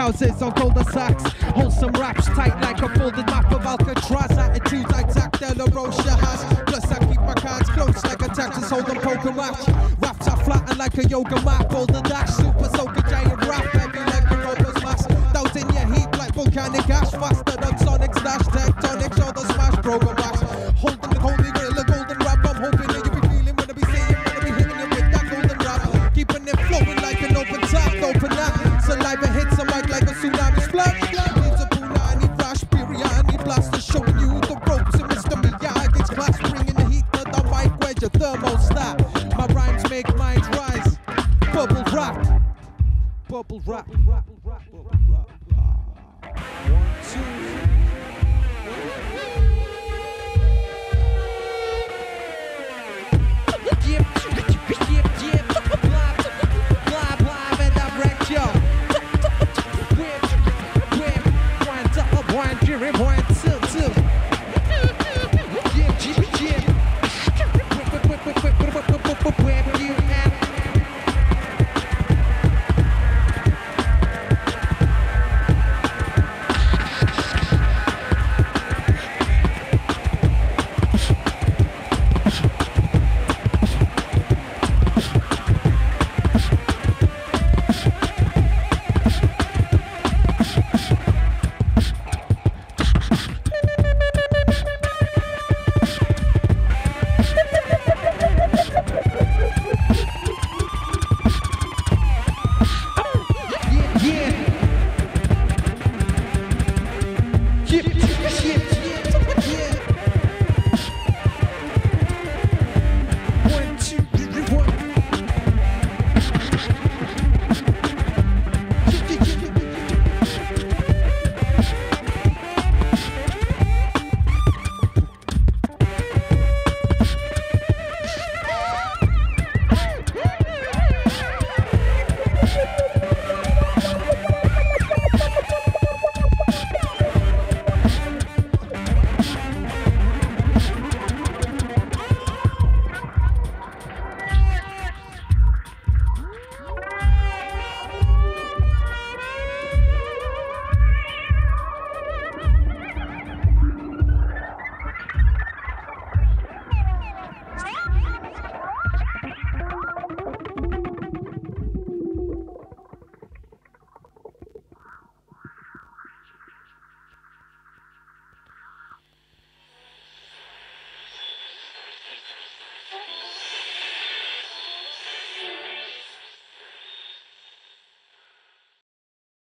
houses on cul-de-sacs. Wholesome raps tight like a folded map of Alcatraz. Attitudes like Zach De La Rocha has. Plus I keep my cards close like a Texas Hold'em poker match. Raps are flatten like a yoga mat. All the dash, super soaker giant rap. Heavy like a rover's mass. Those in your heat like volcanic ash. Faster than sonic slash tectonic. Show the smash program max. Holding the holy grail, a golden rap. I'm hoping that you be feeling when I be saying, when I be hitting you with that golden rap. Keeping it flowing like an open tap, open up. Saliva hits a mic like a tsunami splash. Needs a Puna, I need Rash, Biryani blaster, showing you the ropes and Mr. Miyagi's class, bringing the heat to the mic where your thermostat. My rhymes make minds rise. Bubble rap.